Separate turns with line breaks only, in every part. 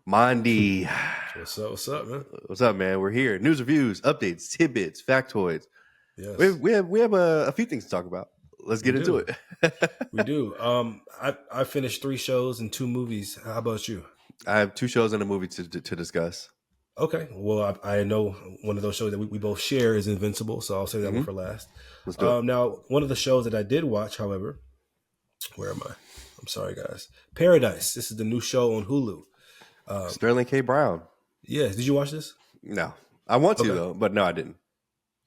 Mondy.
What's up? What's up, man?
What's up, man? We're here. News, reviews, updates, tidbits, factoids. We
Yes,
have, we have, we have a few things to talk about. Let's
we
get into
do.
it.
We do. I finished 3 shows and 2 movies. How about you?
I have 2 shows and a movie to discuss.
Okay. Well, I know one of those shows that we both share is Invincible, so I'll say that one
hmm
for last.
Let's do it.
Now, one of the shows that I did watch, however, where am I? I'm sorry, guys. Paradise. This is the new show on Hulu. Um,
Sterling K. Brown.
yeah. Did you watch this?
No, I want to
Okay.
though, but no, I didn't.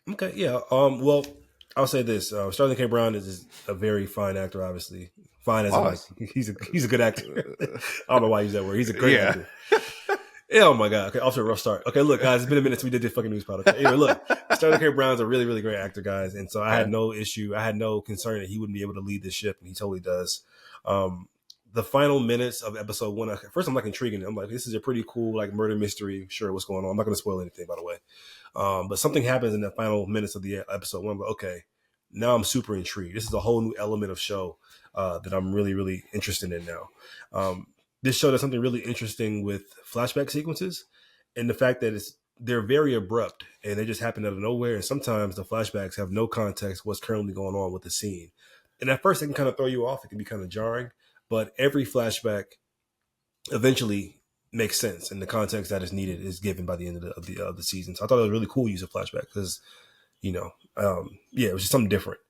Okay. Yeah. Well, I'll say this: Sterling K. Brown is a very fine actor. Obviously, fine as in like
Pause.
he's a good actor. I don't know why I use that word. He's a great
Yeah.
actor. Yeah, oh my god. Okay, off to a rough start. Okay, look, guys, it's been a minute since we did this fucking news pod. Okay, anyway, look, Sterling K. Brown's a really, really great actor, guys, and so I had
Okay.
no issue. I had no concern that he wouldn't be able to lead this ship, and he totally does. Um, the final minutes of episode 1, first I'm like intriguing. I'm like, this is a pretty cool like murder mystery. Sure, what's going on? I'm not going to spoil anything, by the way. But something happens in the final minutes of the episode 1. I'm like, okay, now I'm super intrigued. This is a whole new element of show that I'm really, really interested in now. This show does something really interesting with flashback sequences and the fact that they're very abrupt and they just happen out of nowhere. And sometimes the flashbacks have no context what's currently going on with the scene. And at first, it can kind of throw you off. It can be kind of jarring, but every flashback eventually makes sense, and the context that is needed is given by the end of the season. So I thought it was a really cool use of flashback because yeah, it was just something different.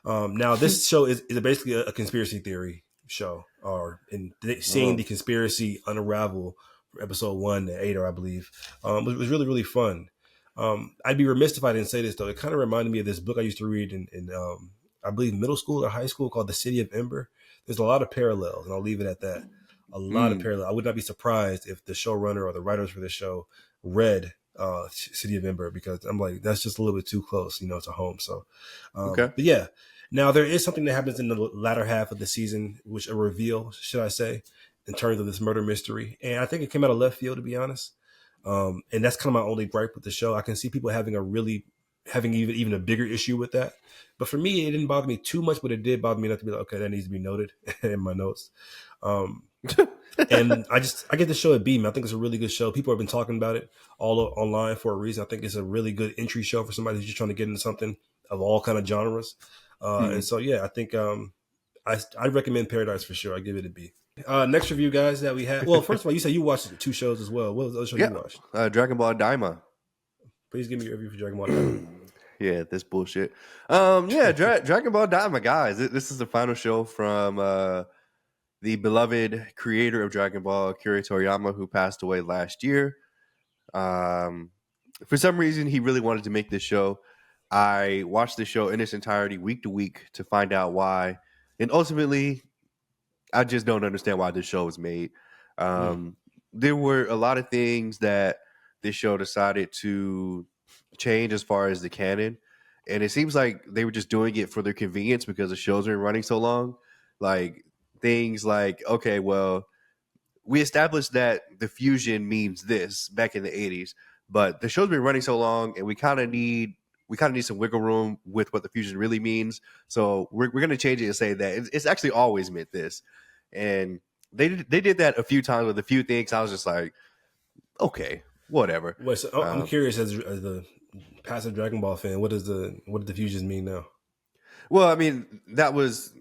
Now this show is basically a conspiracy theory show, or in seeing
Oh.
the conspiracy unravel from episode 1 to 8, or I believe, was really really fun. I'd be remiss if I didn't say this though. It kind of reminded me of this book I used to read in I believe middle school or high school called The City of Ember. There's a lot of parallels, and I'll leave it at that. A lot of
Mm.
parallels. I would not be surprised if the showrunner or the writers for the show read City of Ember, because I'm like, that's just a little bit too close, to home. So,
Okay.
but yeah. Now there is something that happens in the latter half of the season, which a reveal, should I say, in terms of this murder mystery, and I think it came out of left field, to be honest. And that's kind of my only gripe with the show. I can see people having even a bigger issue with that. But for me, it didn't bother me too much, but it did bother me enough to be like, okay, that needs to be noted in my notes. Um, and I get the show at B, man. I think it's a really good show. People have been talking about it all online for a reason. I think it's a really good entry show for somebody who's just trying to get into something of all kind of genres. And
Mm.
so, yeah, I think I recommend Paradise for sure. I give it a B. Next review, guys, that we had. Well, first of all, you said you watched 2 shows as well. What was the other show you
Yeah.
watched?
Dragon Ball Daima.
Please give me your review for Dragon Ball Daima.
Yeah, this bullshit. Yeah, Dragon Ball Daima, guys. This is the final show from the beloved creator of Dragon Ball, Akira Toriyama, who passed away last year. Um, for some reason, he really wanted to make this show. I watched the show in its entirety, week to week, to find out why, and ultimately, I just don't understand why this show was made.
Mm,
Um, there were a lot of things that this show decided to change as far as the canon, and it seems like they were just doing it for their convenience because the show's been running so long. Like things like, okay, well, we established that the fusion means this back in the 80s, but the show's been running so long, and we kind of need some wiggle room with what the fusion really means. So we're going to change it and say that it's actually always meant this. And they did that a few times with a few things. I was just like, okay, whatever.
wait, so I'm
Um,
curious, as the passive Dragon Ball fan, what did the fusions mean now?
well, I mean, that was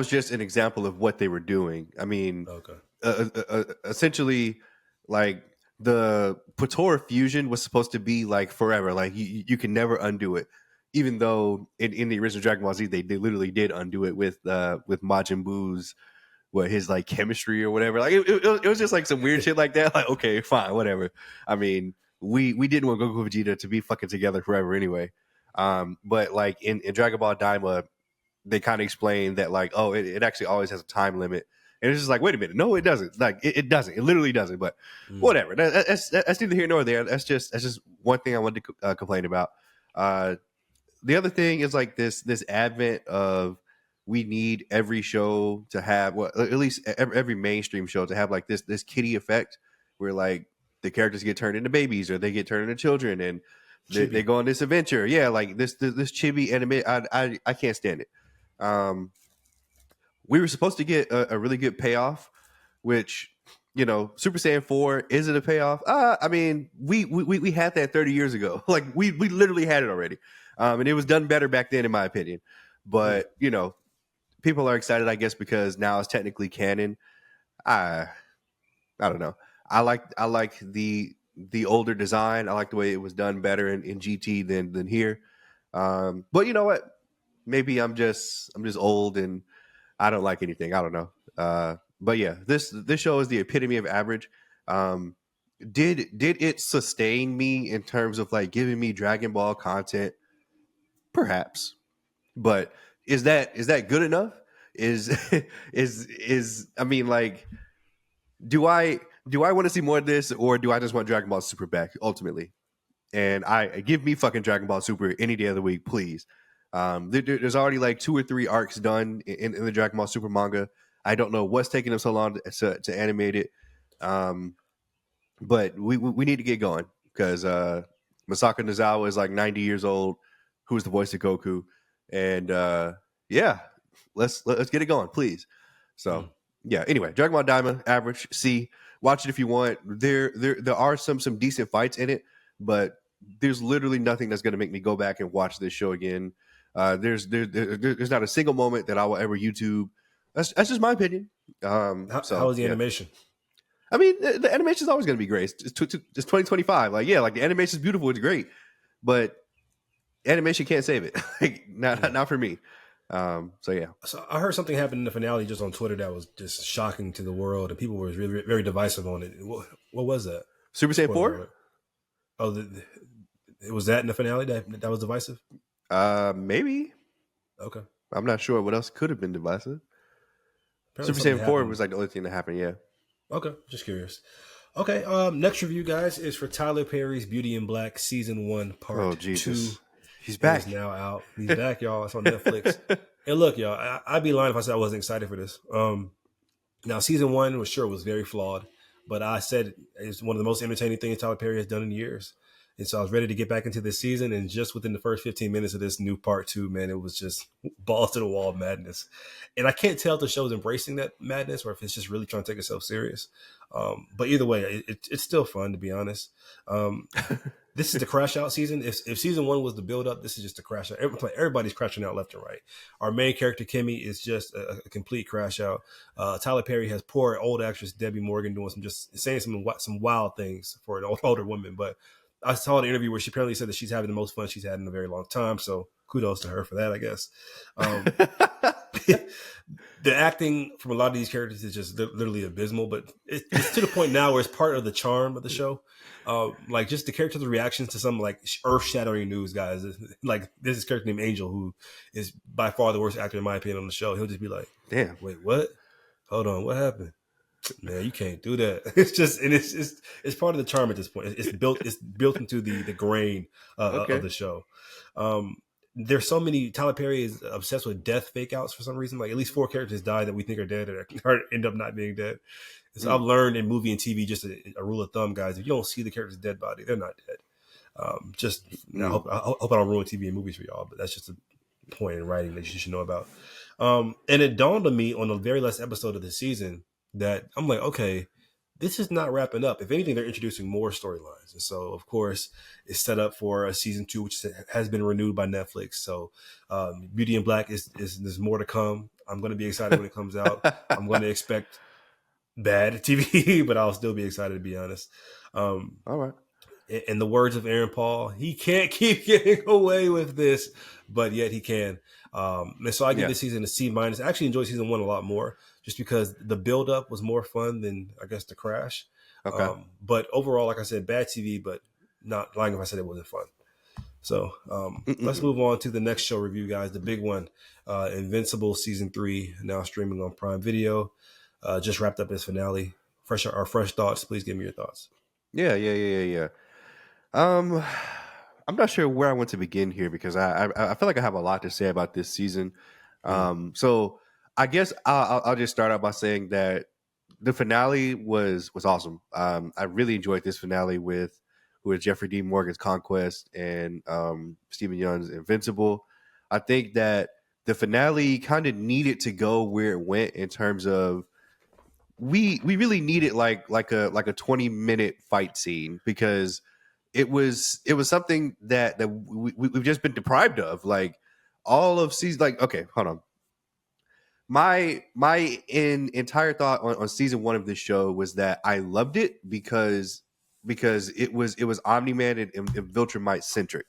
just an example of what they were doing. I mean,
Okay.
essentially, like the Patora fusion was supposed to be like forever. Like you can never undo it. Even though in the original Dragon Ball Z, they literally did undo it with Majin Buu's his like chemistry or whatever. Like it was just like some weird shit like that. Like okay, fine, whatever. I mean, we didn't want Goku and Vegeta to be fucking together forever anyway. But like in Dragon Ball Daima, they kind of explained that like, oh, it actually always has a time limit. And it's just like, wait a minute, no, it doesn't. Like, it doesn't. It literally doesn't. But
Mm.
whatever. That's neither here nor there. That's just one thing I wanted to complain about. Uh, the other thing is like this advent of we need every show to have, well, at least every mainstream show to have like this kiddie effect where like the characters get turned into babies or they get turned into children and they
Chibi.
go on this adventure. Yeah, like this chibi anime. I can't stand it. Um, we were supposed to get a really good payoff, which Super Saiyan 4, is it a payoff? I mean, we had that 30 years ago. Like we literally had it already. And it was done better back then, in my opinion.
Yeah.
But, people are excited, I guess, because now it's technically canon. I I don't know. I like the older design. I like the way it was done better in GT than here. But you know what? Maybe I'm just old and I don't like anything. I don't know. But yeah, this show is the epitome of average. Um, did it sustain me in terms of like giving me Dragon Ball content? Perhaps, but is that good enough? Is is I mean, like, do I do I want to see more of this, or do I just want Dragon Ball Super back ultimately? And I give me fucking Dragon Ball Super any day of the week, please. There's already like 2 or 3 arcs done in the Dragon Ball Super manga. I don't know what's taking them so long to animate it. Um, but we need to get going because Masako Nozawa is like 90 years old, who's the voice of Goku, and yeah, let's get it going, please. So
Mm.
yeah. Anyway, Dragon Ball Daima, average C. Watch it if you want. There are some decent fights in it, but there's literally nothing that's going to make me go back and watch this show again. There's not a single moment that I will ever YouTube. That's just my opinion.
How
So
was the
yeah.
animation?
I mean, the animation is always going to be great. It's 2025. Like, yeah, like the animation is beautiful. It's great, but animation can't save it. Like, not for me. So yeah.
So I heard something happened in the finale just on Twitter that was just shocking to the world, and people were really very divisive on it. What was that?
Super Saiyan
Spoiler
4?
alert. Oh, it was that in the finale that was divisive.
Maybe.
Okay,
I'm not sure what else could have been divisive.
apparently
Super
something
Saiyan 4
happened.
was like the only thing that happened. Yeah.
Okay, just curious. Okay, next review, guys, is for Tyler Perry's Beauty in Black season 1,
Oh
part 2.
Jesus, he's
It is
back.
now out. He's back, y'all. It's on Netflix. And look, y'all, I'd be lying if I said I wasn't excited for this. Now, season 1 was very flawed, but I said it's one of the most entertaining things Tyler Perry has done in years. And so I was ready to get back into this season. And just within the first 15 minutes of this new part 2, man, it was just balls to the wall madness. And I can't tell if the show's embracing that madness or if it's just really trying to take itself serious. But either way, it's still fun, to be honest. This is the crash out season. If season 1 was the build up, this is just a crash out. Everybody's crashing out left and right. Our main character Kimmy is just a complete crash out. Tyler Perry has poor old actress Debbie Morgan doing saying some wild things for an older woman. But I saw an interview where she apparently said that she's having the most fun she's had in a very long time. So kudos to her for that, I guess. The acting from a lot of these characters is just literally abysmal, but it's to the point now where it's part of the charm of the show. Like just the characters' reactions to some like earth-shattering news, guys. Like there's this character named Angel who is by far the worst actor in my opinion on the show. He'll just be like,
Damn.
"Wait, what? Hold on, what happened? Man, you can't do that." It's just and it's part of the charm at this point. It's built into the grain of
Okay.
the show. There's so many. Tyler Perry is obsessed with death fake outs for some reason. Like at least 4 characters die that we think are dead or end up not being dead. And so I've learned in movie and TV just a rule of thumb, guys. If you don't see the character's dead body, they're not dead. I hope I don't ruin TV and movies for y'all, but that's just a point in writing that you should know about. And it dawned on me on the very last episode of the season that I'm like, okay, this is not wrapping up. If anything, they're introducing more storylines. And so, of course, it's set up for a season 2, which has been renewed by Netflix. So Beauty in Black is there's more to come. I'm going to be excited when it comes out. I'm going to expect bad TV, but I'll still be excited, to be honest.
All right.
In the words of Aaron Paul, he can't keep getting away with this, but yet he can. And so I give
Yeah.
this season a C minus. I actually enjoyed season 1 a lot more just because the build up was more fun than I guess the crash.
Okay.
But overall, like I said, bad TV, but not lying if I said it wasn't fun. So let's move on to the next show review, guys. The big one, Invincible Season 3, now streaming on Prime Video. Just wrapped up its finale. Fresh thoughts. Please give me your thoughts.
Yeah. I'm not sure where I want to begin here because I feel like I have a lot to say about this season. So I guess I'll just start out by saying that the finale was awesome. I really enjoyed this finale with Jeffrey Dean Morgan's Conquest and Stephen Young's Invincible. I think that the finale kind of needed to go where it went in terms of we really needed like a 20-minute fight scene, because it was something that we've just been deprived of, like all of season. Like, okay, hold on. My entire thought on season one of this show was that I loved it because it was Omni-Man and Viltrumite centric.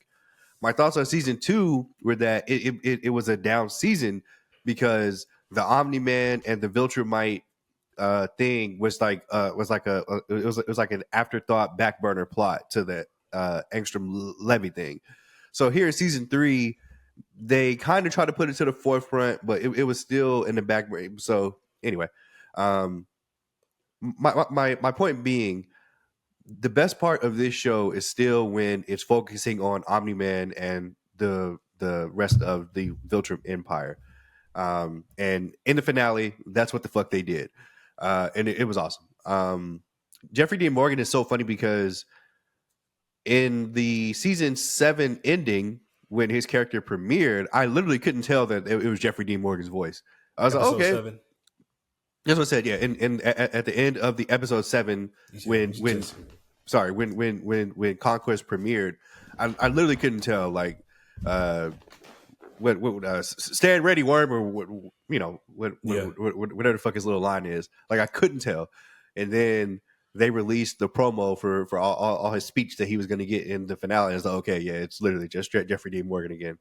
My thoughts on season two were that it was a down season because the Omni-Man and the Viltrumite thing was like an afterthought back burner plot to the Angstrom Levy thing. So here in season three, they kind of tried to put it to the forefront, but it was still in the back burner. So anyway, um, my point being, the best part of this show is still when it's focusing on Omni Man and the rest of the Viltrum Empire. And in the finale, that's what the fuck they did, and it was awesome. Jeffrey Dean Morgan is so funny because in the season 7 ending, when his character premiered, I literally couldn't tell that it was Jeffrey Dean Morgan's voice. I was like,
Episode
okay,
7.
that's what I said. Yeah, and at the end of the episode 7, when Conquest premiered, I literally couldn't tell, like, stand ready, worm, or whatever the fuck his little line is. Like, I couldn't tell. And then they released the promo for all his speech that he was going to get in the finale. I was like, okay, yeah, it's literally just Jeffrey Dean Morgan again.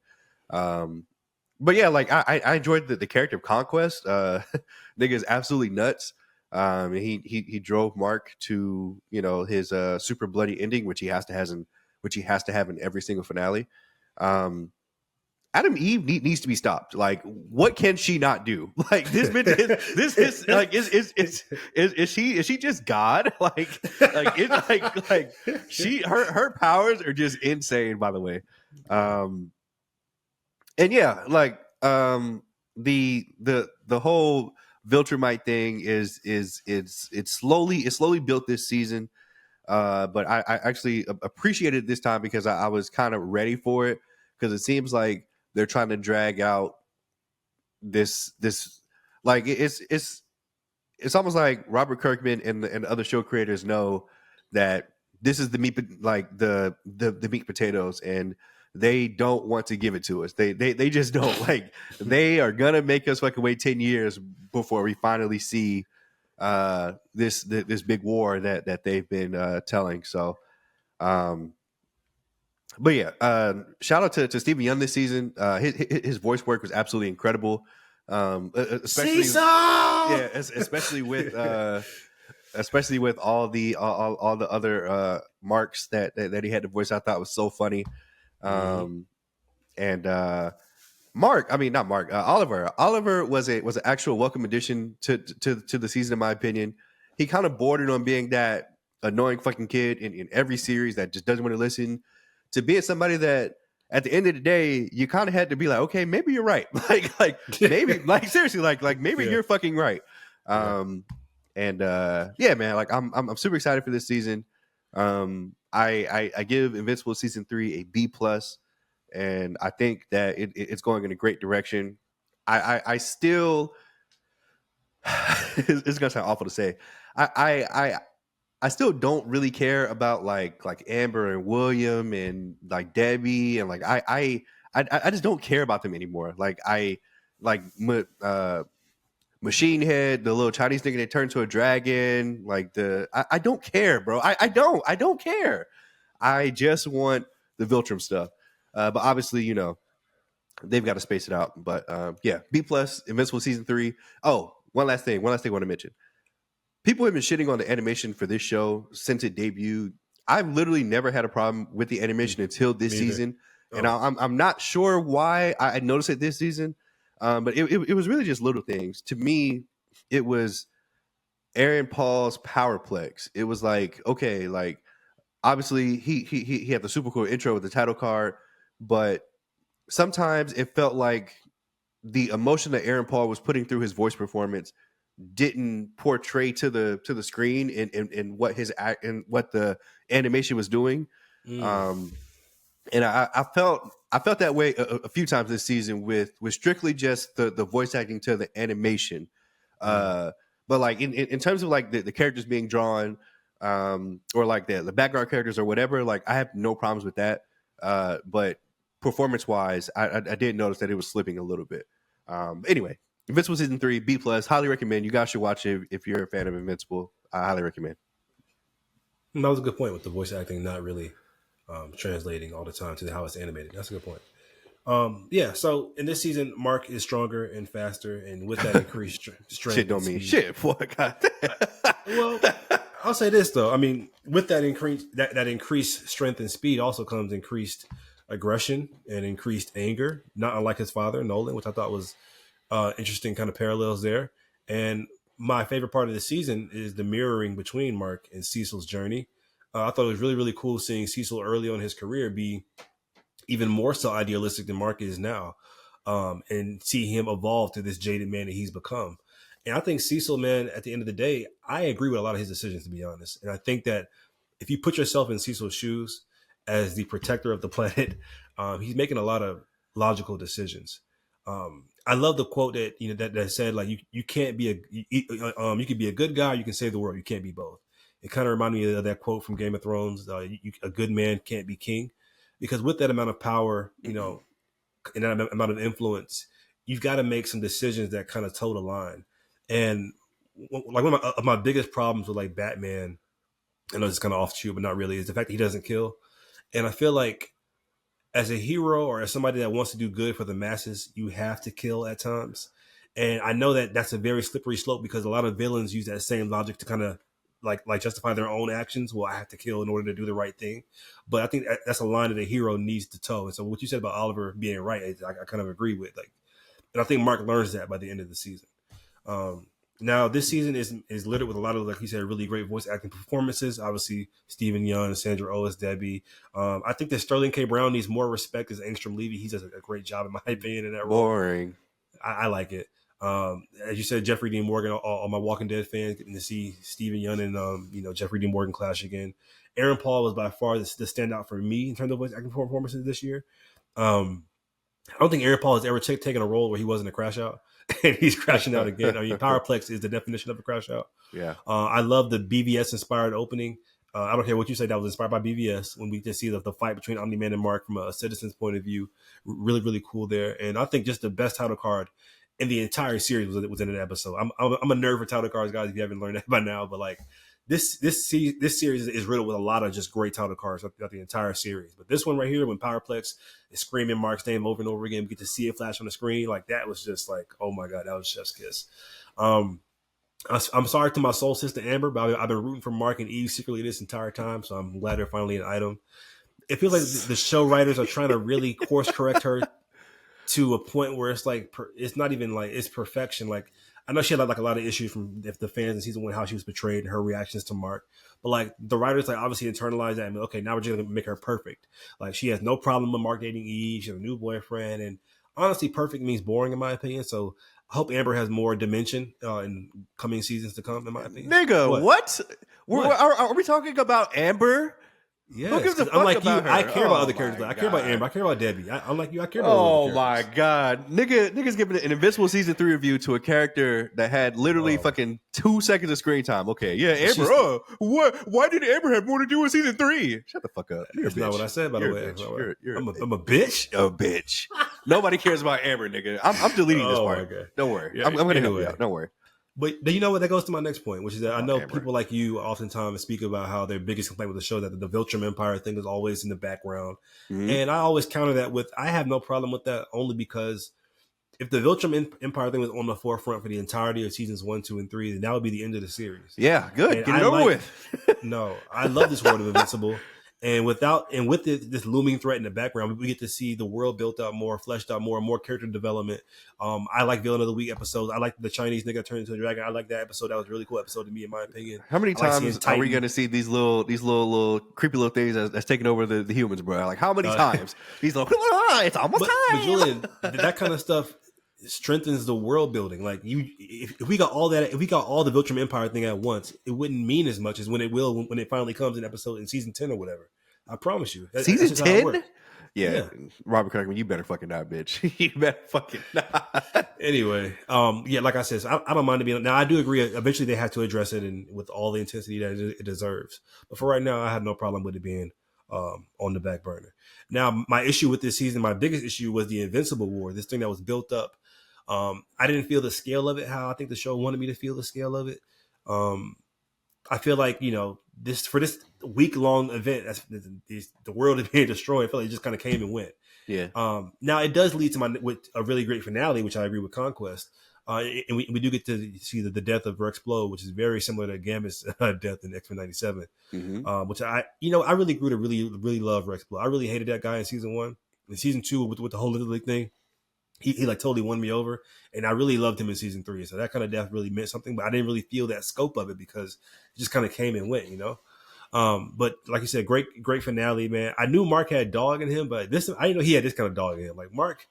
But yeah, like I enjoyed the character of Conquest. Nigga is absolutely nuts. He drove Mark to his super bloody ending, which he has to have in every single finale. Adam Eve needs to be stopped. Like, what can she not do? Like, this bitch, this is like, is she just God? Like she her powers are just insane. By the way, and yeah, like the whole Viltrumite thing is it's slowly built this season. But I actually appreciated it this time because I was kind of ready for it, because it seems like they're trying to drag out this like it's almost like Robert Kirkman and the other show creators know that this is the meat, like the meat potatoes, and they don't want to give it to us. They just don't. Like, they are gonna make us fucking wait 10 years before we finally see this big war that they've been telling. So but yeah, shout out to Stephen Young this season. His voice work was absolutely incredible. Especially yeah, especially with all the other marks that he had to voice. I thought was so funny. And Mark, I mean not Mark, Oliver. Oliver was an actual welcome addition to the season, in my opinion. He kind of bordered on being that annoying fucking kid in every series that just doesn't want to listen, to being somebody that at the end of the day you kind of had to be like, okay, maybe you're right. like maybe like seriously, like maybe you're fucking right. And yeah, man, like I'm super excited for this season. I give Invincible Season 3 a B plus, and I think that it's going in a great direction. I still it's gonna sound awful to say. I still don't really care about like Amber and William and like Debbie, and like I just don't care about them anymore. Like Machine Head, the little Chinese nigga that turned to a dragon, like I don't care, bro. I don't care. I just want the Viltrum stuff. But obviously, they've got to space it out. But yeah, B plus, Invincible Season 3. Oh, one last thing I want to mention. People have been shitting on the animation for this show since it debuted. I've literally never had a problem with the animation until this season. And I'm not sure why I noticed it this season. But it was really just little things. To me, it was Aaron Paul's Powerplex. It was like, okay, like obviously he had the super cool intro with the title card, but sometimes it felt like the emotion that Aaron Paul was putting through his voice performance didn't portray to the screen and what his act and what the animation was doing. And I felt that way a few times this season with strictly just the voice acting to the animation. But like in terms of like the characters being drawn, or like the background characters or whatever, like I have no problems with that. But performance wise, I did notice that it was slipping a little bit. Anyway, Invincible Season 3, B plus, highly recommend. You guys should watch it if you're a fan of Invincible. I highly recommend.
And that was a good point with the voice acting not really translating all the time to how it's animated. That's a good point. Yeah, so in this season, Mark is stronger and faster, and with that increased strength,
Shit don't mean shit. Boy, God.
Well, I'll say this though. I mean, with that increased strength and speed, also comes increased aggression and increased anger. Not unlike his father, Nolan, which I thought was interesting kind of parallels there. And my favorite part of the season is the mirroring between Mark and Cecil's journey. I thought it was really, really cool seeing Cecil early on in his career be even more so idealistic than Mark is now, and see him evolve to this jaded man that he's become. And I think Cecil, man, at the end of the day, I agree with a lot of his decisions, to be honest. And I think that if you put yourself in Cecil's shoes as the protector of the planet, he's making a lot of logical decisions. I love the quote that that said like you can't be you can be a good guy, you can save the world, you can't be both. It kind of reminded me of that quote from Game of Thrones: "A good man can't be king." Because with that amount of power, and that amount of influence, you've got to make some decisions that kind of toe the line. And like one of my biggest problems with like Batman, I know it's kind of offshoot, but not really, is the fact that he doesn't kill. And I feel like as a hero or as somebody that wants to do good for the masses, you have to kill at times. And I know that that's a very slippery slope because a lot of villains use that same logic to kind of like justify their own actions. Well, I have to kill in order to do the right thing. But I think that's a line that a hero needs to toe. And so what you said about Oliver being right, I kind of agree with. Like, and I think Mark learns that by the end of the season. Now this season is littered with a lot of, like you said, really great voice acting performances. Obviously, Stephen Yeun and Sandra Oh as Debbie. I think that Sterling K. Brown needs more respect as Angstrom Levy. He does a great job, in my opinion, in that role.
Boring.
I like it. As you said, Jeffrey Dean Morgan, all my Walking Dead fans getting to see Stephen Yeun and Jeffrey Dean Morgan clash again. Aaron Paul was by far the standout for me in terms of voice acting performances this year. I don't think Aaron Paul has ever taken a role where he wasn't a crash out, and he's crashing out again. I mean, Powerplex is the definition of a crash out.
Yeah.
I love the BVS inspired opening. I don't care what you say, that was inspired by BVS when we just see the fight between Omni-Man and Mark from a citizen's point of view. Really, really cool there. And I think just the best title card in the entire series was in an episode. I'm a nerd for title cards, guys, if you haven't learned that by now. But like this series is riddled with a lot of just great title cards throughout the entire series. But this one right here, when Powerplex is screaming Mark's name over and over again, we get to see it flash on the screen. Like that was just like, oh my God, that was chef's kiss. I'm sorry to my soul sister Amber, but I've been rooting for Mark and Eve secretly this entire time, so I'm glad they're finally an item. It feels like the show writers are trying to really course correct her to a point where it's like it's not even like it's perfection. Like I know she had like a lot of issues from the fans in season 1, how she was portrayed and her reactions to Mark, but like the writers like obviously internalized that and okay, now we're just gonna make her perfect. Like she has no problem with Mark dating Eve, she has a new boyfriend, and honestly, perfect means boring in my opinion. So I hope Amber has more dimension in coming seasons to come, in my opinion.
Nigga, what? Are we talking about Amber?
Yeah,
Who gives a fuck
unlike
about
you,
her?
I care about other
my
characters. I
God.
care about Amber. I care about Debbie. Unlike you, I care about
Oh
other
my
characters.
God. Nigga's giving an Invincible Season 3 review to a character that had literally fucking 2 seconds of screen time. Okay, yeah, Amber. What? Why did Amber have more to do with Season 3? Shut the fuck up. You're
That's not what I said, by the way. I'm a bitch.
A bitch. Nobody cares about Amber, nigga. I'm deleting this part.
Okay.
Don't worry.
Yeah,
I'm going to help
anyway.
you out. Don't worry.
But you know what? That goes to my next point, which is that I know
Amber.
people like you oftentimes speak about how their biggest complaint with the show that the Viltrum Empire thing is always in the background.
Mhm.
And I always counter that with, I have no problem with that only because if the Viltrum Empire thing was on the forefront for the entirety of seasons 1, 2, and 3, then that would be the end of the series.
Yeah, good.
And
Get it over with.
No, I love this world of Invincible. And with this looming threat in the background, we get to see the world built out more, fleshed out more, and more character development. I like Villain of the Week episodes. I like the Chinese nigga turned into a dragon. I like that episode. That was a really cool episode to me, in my opinion.
How many
I like
times
seeing
are we
Titan.
going to see these little creepy little things that's taking over the humans, bro? Like how many times? He's like, it's almost time.
But Julian, that kind of stuff strengthens the world building. Like if we got all that, if we got all the Viltrum Empire thing at once, it wouldn't mean as much as when it will when it finally comes in season 10 or whatever. I promise you.
Season 10? Yeah,
Yeah.
Robert Kirkman, you better fucking not, bitch. You better fucking not.
Anyway, yeah, like I said, so I don't mind it being. Now, I do agree. Eventually, they have to address it and with all the intensity that it deserves. But for right now, I have no problem with it being on the back burner. Now, my issue with this season, my biggest issue was the Invincible War. This thing that was built up. I didn't feel the scale of it how I think the show wanted me to feel the scale of it. Um, I feel like this for this week long event, the world is being destroyed. I feel like it just kind of came and went.
Yeah.
Now it does lead to with a really great finale, which I agree with Conquest. And we do get to see the death of Rex Blow, which is very similar to Gambit's death in X-Men 97.
Mm-hmm.
Which I really grew to really love Rex Blow. I really hated that guy in season 1. In season 2, with the whole Little League thing, he like totally won me over, and I really loved him in season 3. So that kind of death really meant something, but I didn't really feel that scope of it because it just kind of came and went, But like you said, great finale, man. I knew Mark had dog in him, but I didn't know he had this kind of dog in him. Like Mark,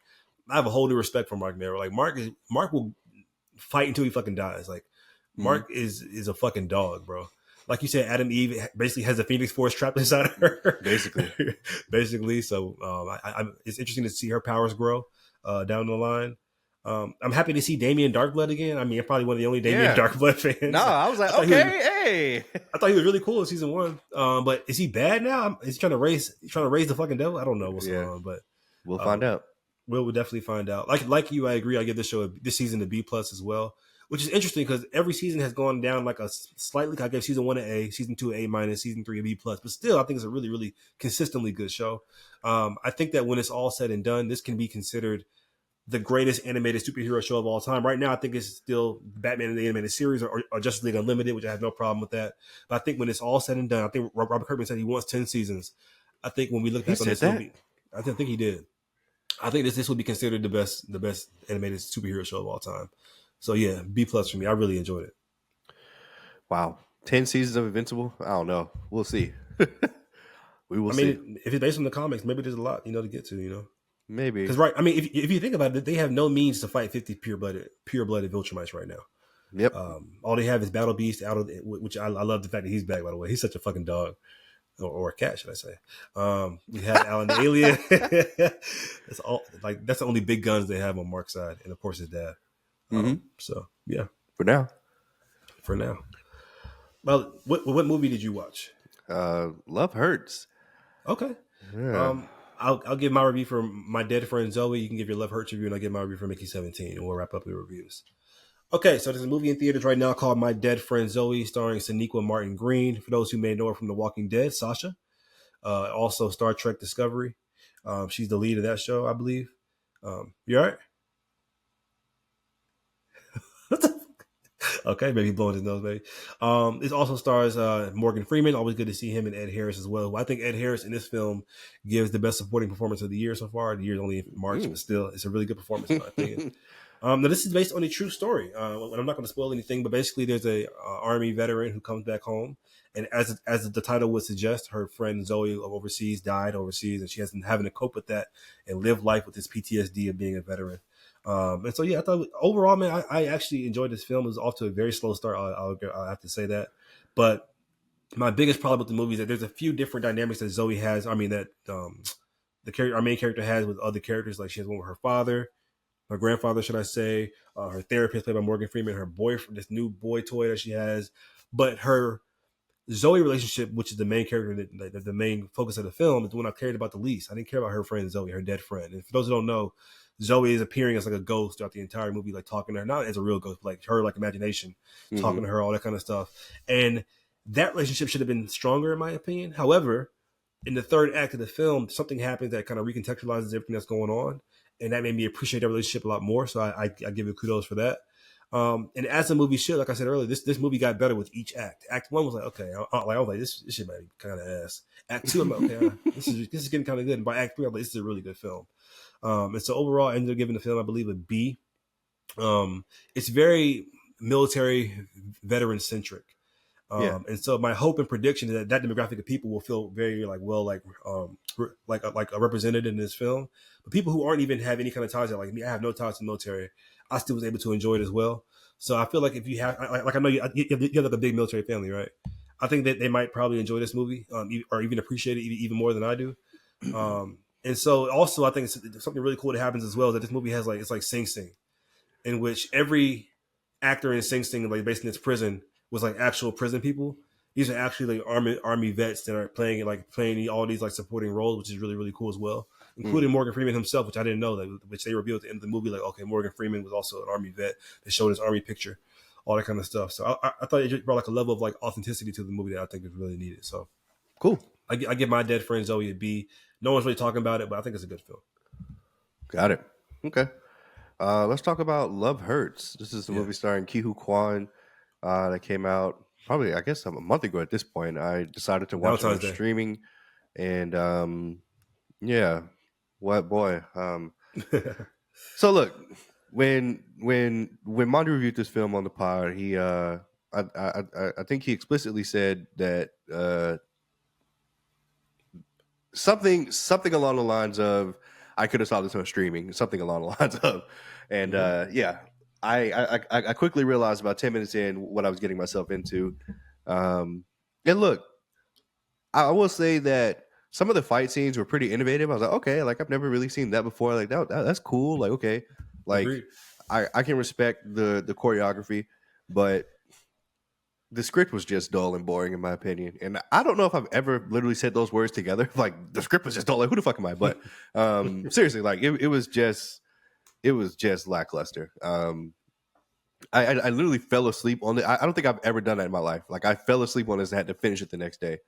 I have a whole new respect for Mark Mero. Like Mark will fight until he fucking dies. Like Mark is a fucking dog, bro. Like you said, Adam Eve basically has a Phoenix Force trapped inside of her. basically. So it's interesting to see her powers grow down the line. I'm happy to see Damien Darkblood again. I mean, I'm probably one of the only Damien Darkblood fans.
No, I was like, hey.
I thought he was really cool in season 1. But is he bad now? Is he trying to raise the fucking devil? I don't know what's going on, but
we'll find out.
We'll definitely find out. Like you, I agree. I give this season a B+ as well, which is interesting because every season has gone down like a slightly. I gave season 1 an A, season 2 an A-, season 3 a B+, but still, I think it's a really, really consistently good show. I think that when it's all said and done, this can be considered the greatest animated superhero show of all time. Right now, I think it's still Batman in the Animated Series or Justice League Unlimited, which I have no problem with that. But I think when it's all said and done, I think Robert Kirkman said he wants 10 seasons. I think when we look back on this movie, I think he did. I think this would be considered the best animated superhero show of all time. So yeah, B+ for me. I really enjoyed it.
Wow. 10 seasons of Invincible? I don't know. We'll see. We will see.
If it's based on the comics, maybe there's a lot, to get to,
Maybe.
Because right, if you think about it, they have no means to fight 50 pure-blooded Viltrumites right now.
Yep.
All they have is Battle Beast which I love the fact that he's back, by the way. He's such a fucking dog. Or a cat, should I say. We have Alan the Alien. That's the only big guns they have on Mark's side. And of course his dad. So yeah.
For now.
Well, what movie did you watch?
Love Hurts.
Okay.
Yeah.
I'll give my review for My Dead Friend Zoe. You can give your Love Hurts review, and I'll give my review for Mickey 17, and we'll wrap up the reviews. Okay, so there's a movie in theaters right now called My Dead Friend Zoe, starring Sonequa Martin Green. For those who may know her from The Walking Dead, Sasha. Also Star Trek Discovery. She's the lead of that show, I believe. You all right? Okay, maybe blowing his nose, maybe. It also stars Morgan Freeman. Always good to see him and Ed Harris as well. I think Ed Harris in this film gives the best supporting performance of the year so far. The year's only in March, but still, it's a really good performance in my opinion. Now, this is based on a true story. I'm not going to spoil anything, but basically there's a Army veteran who comes back home. And as the title would suggest, her friend Zoe died overseas, and she has been having to cope with that and live life with this PTSD of being a veteran. And so, yeah, I thought overall, man, I actually enjoyed this film. It was off to a very slow start. I'll have to say that. But my biggest problem with the movie is that there's a few different dynamics that Zoe has. I mean, that our main character has with other characters. Like she has one with her father, her grandfather, should I say, her therapist played by Morgan Freeman, her boyfriend, this new boy toy that she has. But her Zoe relationship, which is the main character, the main focus of the film, is the one I cared about the least. I didn't care about her friend Zoe, her dead friend. And for those who don't know, Zoe is appearing as like a ghost throughout the entire movie, like talking to her, not as a real ghost, but like her, like imagination, talking to her, all that kind of stuff. And that relationship should have been stronger, in my opinion. However, in the third act of the film, something happens that kind of recontextualizes everything that's going on. And that made me appreciate that relationship a lot more. So I give it kudos for that. And as the movie should, like I said earlier, this movie got better with each act. Act 1 was like, okay, I was like, this shit might be kind of ass. Act 2, I'm like, okay, this is getting kind of good. And by Act 3, I'm like, this is a really good film. And so overall, I ended up giving the film, I believe, a B. It's very military veteran centric. And so my hope and prediction is that demographic of people will feel very represented in this film. But people who aren't even have any kind of ties, like me, I have no ties to the military, I still was able to enjoy it as well. So I feel like if you have, like I know you have like a big military family, right? I think that they might probably enjoy this movie, or even appreciate it even more than I do. And so also I think it's something really cool that happens as well is that this movie has like it's like Sing Sing, in which every actor in Sing Sing, like based in its prison, was like actual prison people. These are actually like army vets that are playing all these like supporting roles, which is really really cool as well,
Mm.
including Morgan Freeman himself, which I didn't know that, which they revealed at the end of the movie. Like, okay, Morgan Freeman was also an army vet. They showed his army picture, all that kind of stuff. So I thought it just brought like a level of like authenticity to the movie that I think is really needed. So
Cool.
I give My Dead Friend Zoe a B. No one's really talking about it, but I think it's a good film.
Got it. Okay. Let's talk about Love Hurts. This is the
Yeah,
movie starring Ki-Hoo Kwan that came out probably, I guess, a month ago at this point. I decided to watch it on
Valentine's Day.
streaming. And yeah, what boy. So look, when Monty reviewed this film on the pod, I think he explicitly said that something along the lines of I could have saw this on streaming, something along the lines of, and yeah, I quickly realized about 10 minutes in what I was getting myself into, and look, I will say that some of the fight scenes were pretty innovative. I was like, okay, like I've never really seen that before. Like that's cool. Like okay, like
Agreed.
I can respect the choreography, but the script was just dull and boring in my opinion. And I don't know if I've ever literally said those words together. Like the script was just dull. Like who the fuck am I? But seriously, like it was just lackluster. I literally fell asleep on it. I don't think I've ever done that in my life. Like I fell asleep on this and had to finish it the next day.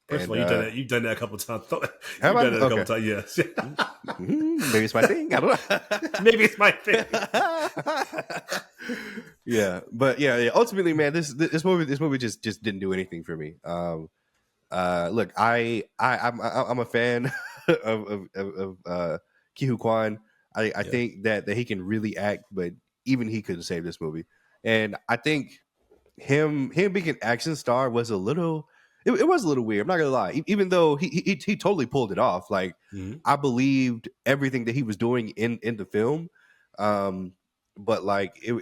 First of
And
all, you've done that. You've done that a couple times.
have
You've
I?
done that a couple
Okay.
times. Yes.
Maybe it's my thing. I don't know.
Maybe it's my thing.
Yeah, but yeah. Ultimately, man, this movie just didn't do anything for me. Look, I'm a fan of Ki-Hoo Kwan. I
Yeah.
think that he can really act, but even he couldn't save this movie. And I think him being an action star was a little. It was a little weird. I'm not gonna lie. Even though he totally pulled it off. Like
Mhm.
I believed everything that he was doing in the film. Um, but like it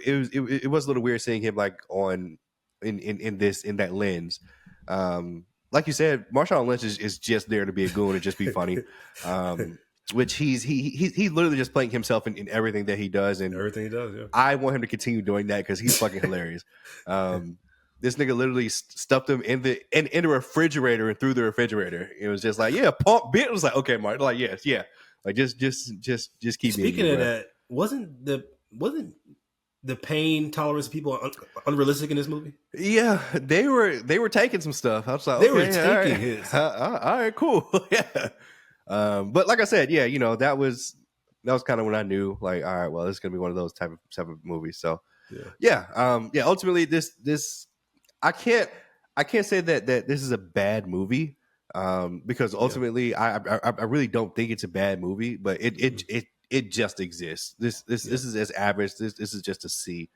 was a little weird seeing him like on in that lens. Like you said, Marshawn Lynch is just there to be a goon and just be funny. Which he's literally just playing himself in everything that he does, and
Everything he does. Yeah.
I want him to continue doing that because he's fucking hilarious. This nigga literally stuffed him in the refrigerator and through the refrigerator. It was just like, yeah, pump bit. It was like, okay, Mark, like yes, yeah, like just keep being
Speaking
you,
of
bro.
that, wasn't the pain tolerance of people unrealistic in this movie?
Yeah, they were taking some stuff. I was like,
They were
okay, all
taking
right,
his.
all right, cool, yeah. But like I said, yeah, you know that was kind of when I knew, like, all right, well, this is gonna be one of those type of movies. So
Yeah.
yeah. Ultimately, this I can't say that this is a bad movie, because
Yeah.
ultimately I really don't think it's a bad movie, but
Mhm.
it just exists. This
Yeah.
is as average. This is just a C.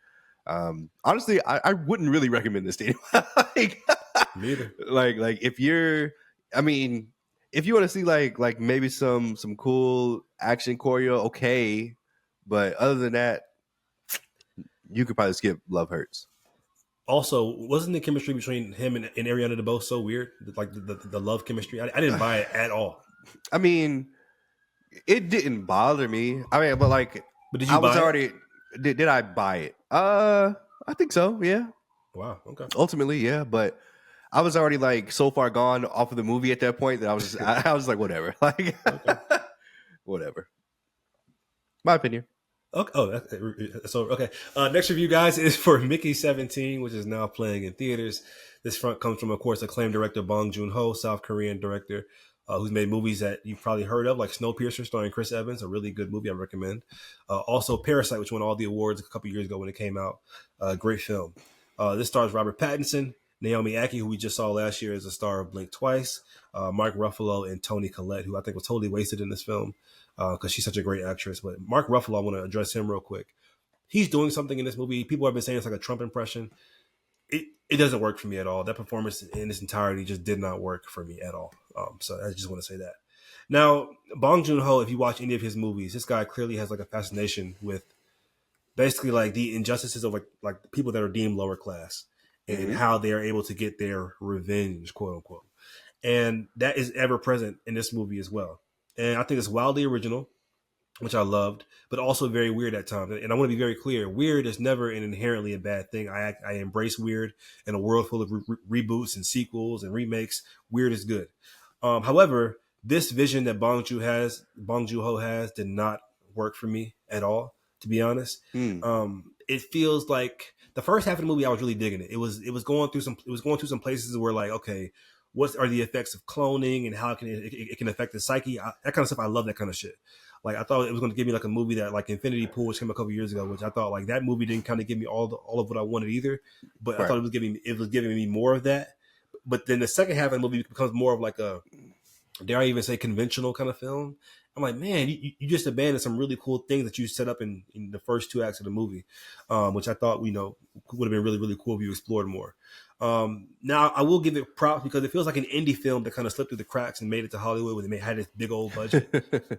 Honestly, I wouldn't really recommend this to anyone. like,
Me either.
like if you're, I mean, if you want to see like maybe some cool action choreo, okay, but other than that, you could probably skip Love Hurts.
Also, wasn't the chemistry between him and Ariana DeBose so weird? Like the love chemistry, I didn't buy it at all.
I mean, it didn't bother me. I mean, but like
But did
I
you
was
buy it?
already did I buy it? I think so, yeah.
Wow. Okay.
Ultimately, yeah, but I was already like so far gone off of the movie at that point that I was I was like whatever. Like
Okay.
whatever. My opinion.
Okay. Oh, so okay. Next review, guys, is for Mickey 17, which is now playing in theaters. This front comes from, of course, acclaimed director Bong Joon-ho, South Korean director, who's made movies that you've probably heard of, like Snowpiercer, starring Chris Evans, a really good movie I recommend. Also, Parasite, which won all the awards a couple years ago when it came out. Great film. This stars Robert Pattinson, Naomi Aki, who we just saw last year as a star of Blink Twice, Mark Ruffalo, and Toni Collette, who I think was totally wasted in this film because she's such a great actress. But Mark Ruffalo, I want to address him real quick. He's doing something in this movie. People have been saying it's like a Trump impression. It doesn't work for me at all. That performance in its entirety just did not work for me at all. So I just want to say that. Now, Bong Joon-ho, if you watch any of his movies, this guy clearly has like a fascination with basically like the injustices of like people that are deemed lower class and
Mm-hmm.
how they are able to get their revenge, quote unquote. And that is ever present in this movie as well. and I think it's wildly original, which I loved, but also very weird at times. And I want to be very clear: weird is never an inherently a bad thing. I embrace weird in a world full of reboots and sequels and remakes. Weird is good. However, this vision that Bong Joon-ho has, did not work for me at all. To be honest, it feels like the first half of the movie I was really digging it. It was going through some places where like, okay, what are the effects of cloning and how it can affect the psyche? That kind of stuff. I love that kind of shit. Like I thought it was going to give me like a movie that like Infinity Pool, which came a couple years ago, which I thought like that movie didn't kind of give me all of what I wanted either. But I thought it was giving me more of that. But then the second half of the movie becomes more of like a, dare I even say, conventional kind of film. I'm like, man, you just abandoned some really cool things that you set up in the first two acts of the movie, which I thought, would have been really, really cool if you explored more. Now, I will give it props because it feels like an indie film that kind of slipped through the cracks and made it to Hollywood when they had this big old budget.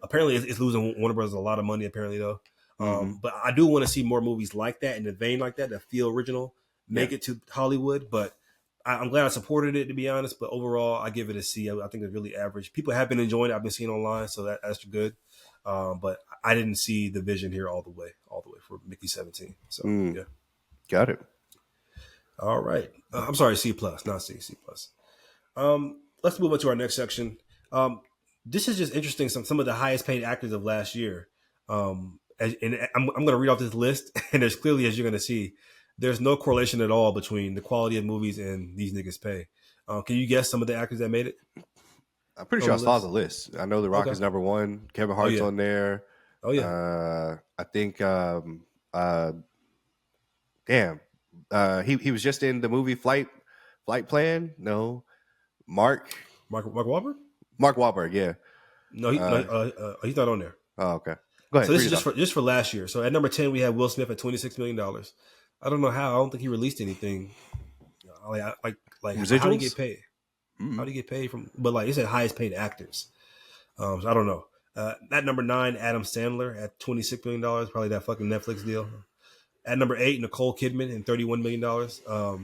Apparently, it's losing Warner Brothers a lot of money, apparently, though. But I do want to see more movies like that, in the vein like that feel original, make it to Hollywood. But I'm glad I supported it, to be honest. But overall, I give it a C. I think it's really average. People have been enjoying it. I've been seeing online, so that's good. But I didn't see the vision here all the way for Mickey 17. So yeah,
got it.
All right. I'm sorry, C plus, not C plus. Let's move on to our next section. This is just interesting. Some of the highest paid actors of last year. And I'm going to read off this list, and there's clearly, as you're going to see, there's no correlation at all between the quality of movies and these niggas' pay. Can you guess some of the actors that made it?
I'm pretty sure I saw the list. I know The Rock is number one. Kevin Hart's on there.
Oh yeah.
I think. Damn. He was just in the movie Flight Plan. No. Mark
Wahlberg.
Mark Wahlberg. Yeah.
No, he's not on there.
Oh, okay. Go ahead.
So this is just for last year. So at number 10 we have Will Smith at $26 million. I don't know how. I don't think he released anything. Like
residuals?
How did he get paid? How did he get paid from? But like, it said highest paid actors. So I don't know. At number 9, Adam Sandler at $26 million. Probably that fucking Netflix deal. At number 8, Nicole Kidman and $31 million.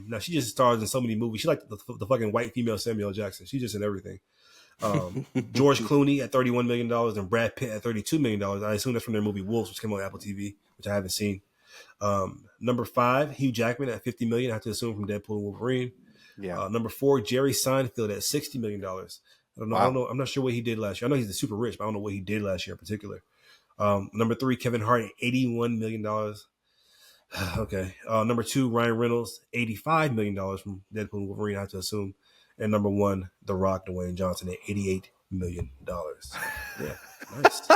Now she just stars in so many movies. She's like the fucking white female Samuel Jackson. She's just in everything. George Clooney at $31 million and Brad Pitt at $32 million. I assume that's from their movie Wolves, which came on Apple TV, which I haven't seen. Number 5, Hugh Jackman at $50 million. I have to assume from Deadpool and Wolverine.
Yeah.
Number 4, Jerry Seinfeld at $60 million. I don't know. Wow. I don't know. I'm not sure what he did last year. I know he's super rich, but I don't know what he did last year in particular. Number 3, Kevin Hart at $81 million. Okay. Number 2, Ryan Reynolds, $85 million from Deadpool and Wolverine, I have to assume. And number 1, The Rock, Dwayne Johnson at $88 million. Yeah, nice.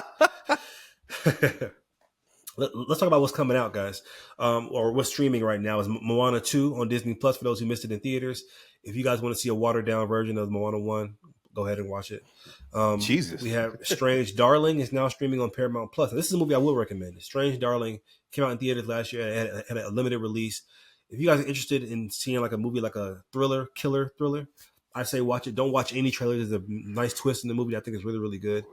Let's talk about what's coming out, guys. Or what's streaming right now is Moana 2 on Disney Plus for those who missed it in theaters. If you guys want to see a watered down version of Moana 1, go ahead and watch it.
Jesus.
We have Strange Darling is now streaming on Paramount Plus. Now, this is a movie I will recommend. Strange Darling came out in theaters last year. It had a limited release. If you guys are interested in seeing like a movie, like a killer thriller, I say watch it. Don't watch any trailers. There's a nice twist in the movie that I think is really, really good.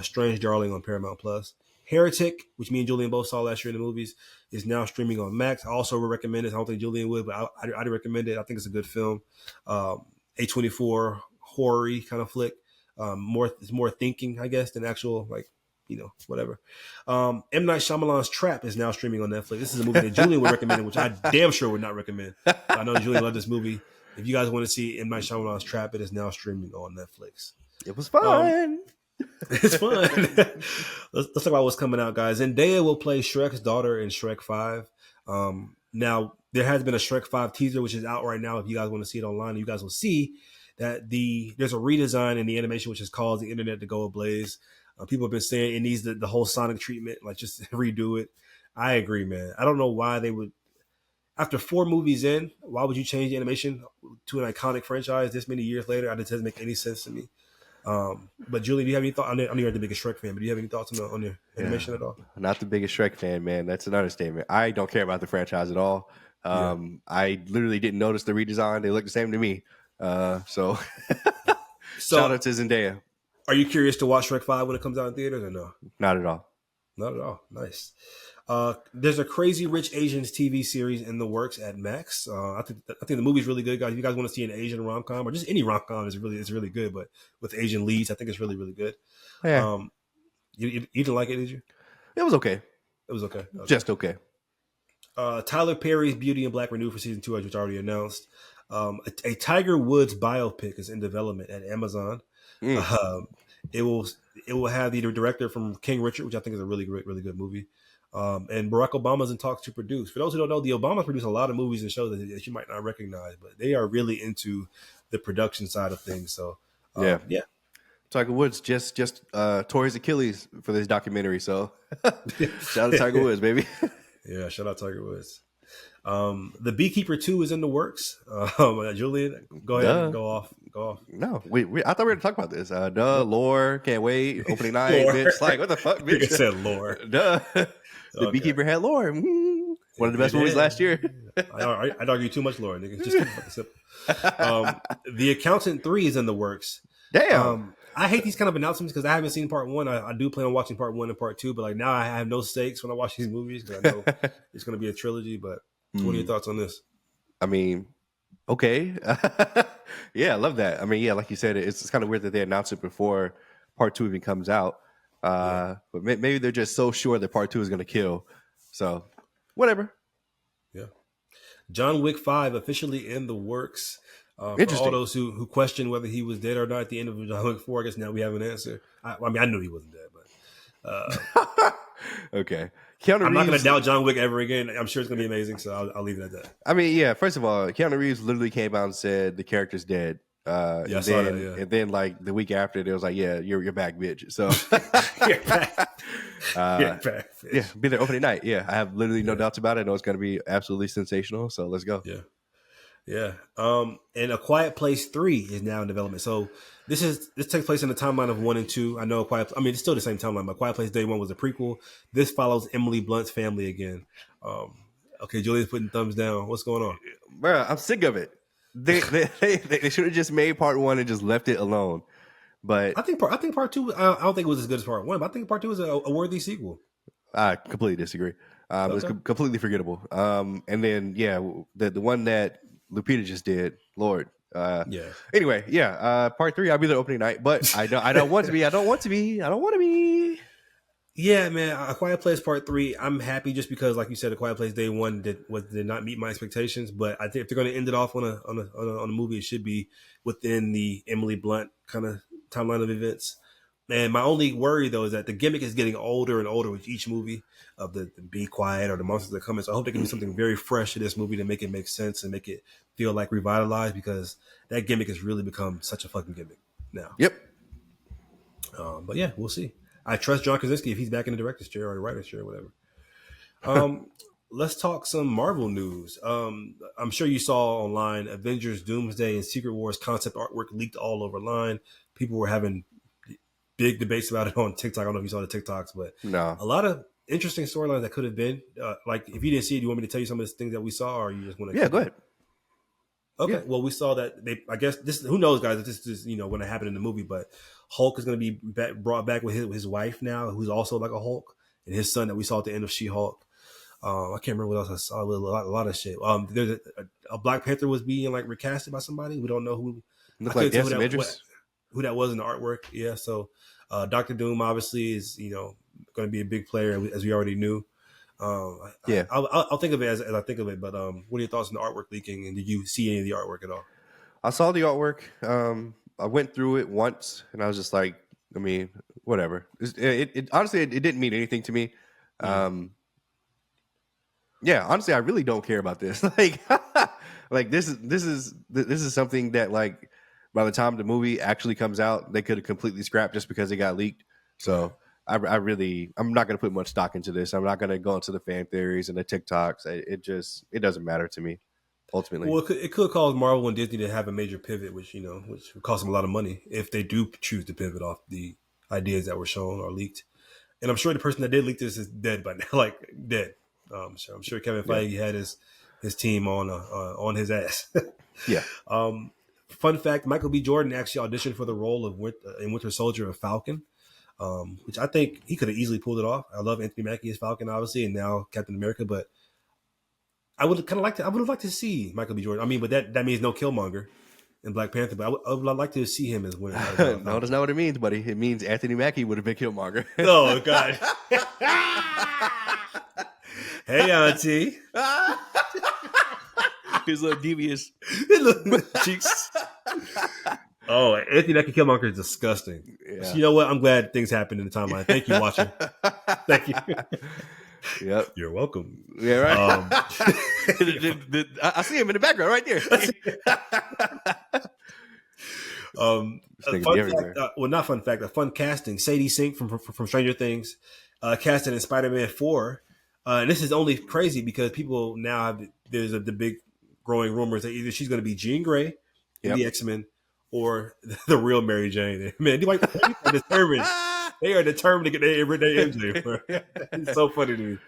Strange Darling on Paramount Plus. Heretic, which me and Julien both saw last year in the movies, is now streaming on Max. I also would recommend it. I don't think Julien would, but I'd recommend it. I think it's a good film. A24 horror-y kind of flick. It's more thinking, I guess, than actual, like, whatever. M. Night Shyamalan's Trap is now streaming on Netflix. This is a movie that Julien would recommend, which I damn sure would not recommend. I know Julien loved this movie. If you guys want to see M. Night Shyamalan's Trap, it is now streaming on Netflix.
It was fun.
It's fun. Let's talk about what's coming out, guys. Zendaya will play Shrek's daughter in Shrek 5. Now, there has been a Shrek 5 teaser, which is out right now. If you guys want to see it online, you guys will see that there's a redesign in the animation, which has caused the internet to go ablaze. People have been saying it needs the whole Sonic treatment, like just redo it. I agree, man. I don't know why they would. After 4 movies in, why would you change the animation to an iconic franchise this many years later? It doesn't make any sense to me. But Julie, do you have any thoughts? I know you're the biggest Shrek fan, but do you have any thoughts on your animation at all?
Not the biggest Shrek fan, man. That's an understatement. I don't care about the franchise at all. I literally didn't notice the redesign. They look the same to me. So shout out to Zendaya.
Are you curious to watch Shrek 5 when it comes out in theaters or no?
Not at all.
Not at all. Nice. There's a Crazy Rich Asians TV series in the works at Max. I think the movie's really good, guys. If you guys want to see an Asian rom com or just any rom com, it's really good. But with Asian leads, I think it's really really good.
Yeah,
You didn't like it, did you?
it was okay,
It was okay.
just okay.
Tyler Perry's Beauty and Black renewed for season 2, which already announced. A Tiger Woods biopic is in development at Amazon.
Mm.
It will have the director from King Richard, which I think is a really great, really good movie. And Barack Obama's in talks to produce. For those who don't know, the Obamas produce a lot of movies and shows that you might not recognize, but they are really into the production side of things. So yeah.
Tiger Woods just tore his Achilles for this documentary. So shout out to Tiger Woods, baby.
Yeah, shout out Tiger Woods. The Beekeeper 2 is in the works. Julien, go ahead and go off.
No, I thought we were going to talk about this. Lore, can't wait. Opening night, bitch. Like, what the fuck, bitch?
I said lore.
The Beekeeper had lore. One of the best movies last year.
I'd argue too much lore, nigga. Just The Accountant 3 is in the works.
Damn.
I hate these kind of announcements because I haven't seen part 1. I do plan on watching part 1 and part 2, but like now I have no stakes when I watch these movies because I know it's going to be a trilogy. But what are your thoughts on this?
I mean, okay. Yeah, I love that. I mean, yeah, like you said, it's kind of weird that they announced it before part 2 even comes out. But maybe they're just so sure that part 2 is going to kill. So, whatever.
Yeah. John Wick 5 officially in the works. For
Interesting.
all those who question whether he was dead or not at the end of John Wick 4, I guess now we have an answer. I mean, I knew he wasn't dead, but
okay.
I'm not going to doubt John Wick ever again. I'm sure it's going to be amazing, so I'll leave it at that.
I mean, yeah. First of all, Keanu Reeves literally came out and said the character's dead.
I saw that, yeah.
And then, like the week after, it was like, "Yeah, you're back, bitch." So,
You're back. You're back, bitch.
Yeah, be there opening night. Yeah, I have literally no doubts about it. I know it's going to be absolutely sensational. So let's go.
Yeah. And A Quiet Place 3 is now in development. So this takes place in the timeline of 1 and 2. I know it's still the same timeline, but Quiet Place Day 1 was a prequel. This follows Emily Blunt's family again. Okay, Julian's putting thumbs down. What's going on?
Bro, I'm sick of it. They should have just made part 1 and just left it alone. But
I think part 2, I don't think it was as good as part 1, but I think part 2 is a worthy sequel.
I completely disagree. It was completely forgettable. And then the one that Lupita just did, Lord. Anyway, part 3, I'll be there opening night, but I don't want to be. I don't want to be.
Yeah, man. A Quiet Place Part 3, I'm happy just because, like you said, A Quiet Place Day 1 did not meet my expectations. But I think if they're going to end it off on a movie, it should be within the Emily Blunt kind of timeline of events. And my only worry, though, is that the gimmick is getting older and older with each movie of the Be Quiet or the monsters that come in. So I hope they can do something very fresh to this movie to make it make sense and make it feel like revitalized, because that gimmick has really become such a fucking gimmick now.
Yep.
But yeah, we'll see. I trust John Krasinski if he's back in the director's chair or the writer's chair or whatever. Let's talk some Marvel news. I'm sure you saw online Avengers Doomsday and Secret Wars concept artwork leaked all over line. People were having big debates about it on TikTok. I don't know if you saw the TikToks, but
no,
a lot of interesting storylines that could have been. Like, if you didn't see it, do you want me to tell you some of the things that we saw, or you just want to?
Yeah, go ahead.
Okay, well, we saw that I guess this. Who knows, guys? If this is going to happen in the movie, but Hulk is going to be brought back with his wife now, who's also like a Hulk, and his son that we saw at the end of She-Hulk. I can't remember what else I saw. A lot of shit. There's a Black Panther was being like recasted by somebody. We don't know who.
Look like
who that was in the artwork. Yeah, so Doctor Doom obviously is going to be a big player, as we already knew. I'll think of it as I think of it. But what are your thoughts on the artwork leaking? And did you see any of the artwork at all?
I saw the artwork. I went through it once, and I was just like, I mean, whatever. It honestly, it didn't mean anything to me. Honestly, I really don't care about this. Like this is something that, like, by the time the movie actually comes out, they could have completely scrapped just because it got leaked. So I'm not going to put much stock into this. I'm not going to go into the fan theories and the TikToks. It doesn't matter to me ultimately.
Well, it could cause Marvel and Disney to have a major pivot, which would cost them a lot of money if they do choose to pivot off the ideas that were shown or leaked. And I'm sure the person that did leak this is dead by now, like dead. So I'm sure Kevin Feige had his team on his ass.
Yeah.
Fun fact: Michael B. Jordan actually auditioned for the role of in Winter Soldier of Falcon. which I think he could have easily pulled it off. I love Anthony Mackie as Falcon, obviously, and now Captain America, but I would have liked to see Michael B. Jordan. I mean, but that means no Killmonger in Black Panther, but I would like to see him as winner.
No, that's not what it means, buddy. It means Anthony Mackie would have been Killmonger.
Oh, God. Hey, Auntie.
His little devious
cheeks. Oh, Anthony Mackie Killmonger is disgusting. Yeah. So you know what? I'm glad things happened in the timeline. Thank you, Watcher. Thank you.
Yep.
You're welcome.
Yeah, right. I see him in the background right there.
Fun fact, a fun casting. Sadie Sink from Stranger Things casted in Spider-Man 4. And this is only crazy because people now have the big growing rumors that either she's going to be Jean Grey in the X-Men or the real Mary Jane. Man, they are determined to get their MJ. It's so funny to me.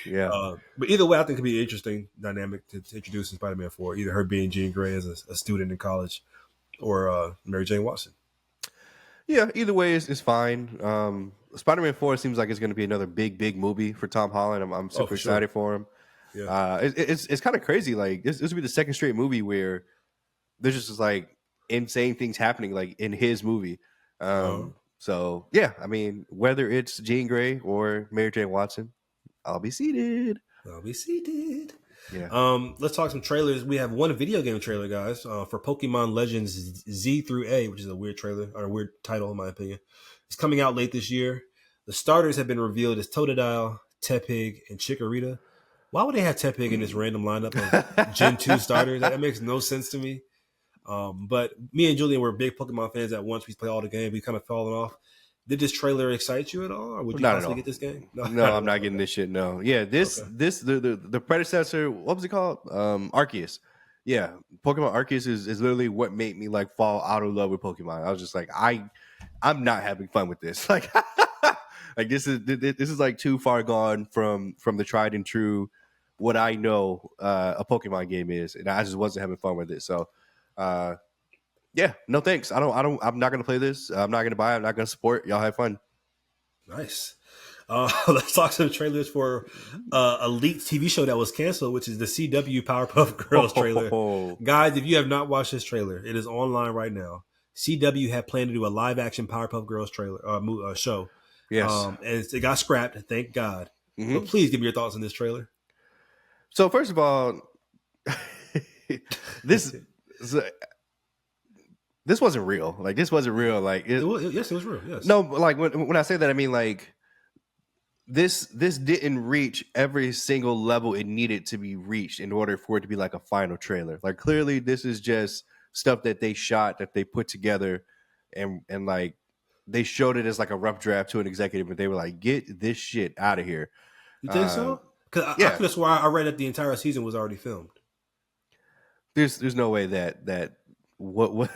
Yeah.
But either way, I think it could be an interesting dynamic to introduce in Spider-Man 4. Either her being Jean Grey as a student in college or Mary Jane Watson.
Yeah, either way is fine. Spider-Man 4 seems like it's going to be another big movie for Tom Holland. I'm super excited for him. Yeah. It's kind of crazy. Like this will be the second straight movie where there's just like insane things happening like in his movie. So yeah, I mean, whether it's Jean Grey or Mary Jane Watson, I'll be seated. Yeah.
Let's talk some trailers. We have one video game trailer, guys, for Pokemon Legends Z through A, which is a weird trailer or a weird title in my opinion. It's coming out late this year. The starters have been revealed as Totodile, Tepig, and Chikorita. Why would they have Tepig in this random lineup of Gen 2 starters? That makes no sense to me. But me and Julien were big Pokemon fans at once. We play all the games. We kind of fallen off. Did this trailer excite you at all? Or would you possibly get this game?
No, I'm not getting this shit. No. Yeah, the predecessor, what was it called? Arceus. Yeah, Pokemon Arceus is literally what made me like fall out of love with Pokemon. I was just like, I'm not having fun with this. Like, like this is like too far gone from the tried and true what I know a Pokemon game is, and I just wasn't having fun with it. So, yeah, no thanks. I'm not gonna play this. I'm not gonna buy it. I'm not gonna support. Y'all have fun.
Nice. Let's talk some trailers for a leaked TV show that was canceled, which is the CW Powerpuff Girls trailer. Guys, if you have not watched this trailer, it is online right now. CW had planned to do a live-action Powerpuff Girls trailer show.
Yes.
And it got scrapped, thank God. Mm-hmm. But please give me your thoughts on this trailer.
So first of all, this wasn't real. Like, this wasn't real. Like,
yes, it was real. Yes.
No, like when I say that, I mean like this didn't reach every single level it needed to be reached in order for it to be like a final trailer. Like, clearly, this is just stuff that they shot, that they put together, and like they showed it as like a rough draft to an executive, and they were like, "Get this shit out of here."
You think so? Because I could have swore I read that the entire season was already filmed.
There's no way that what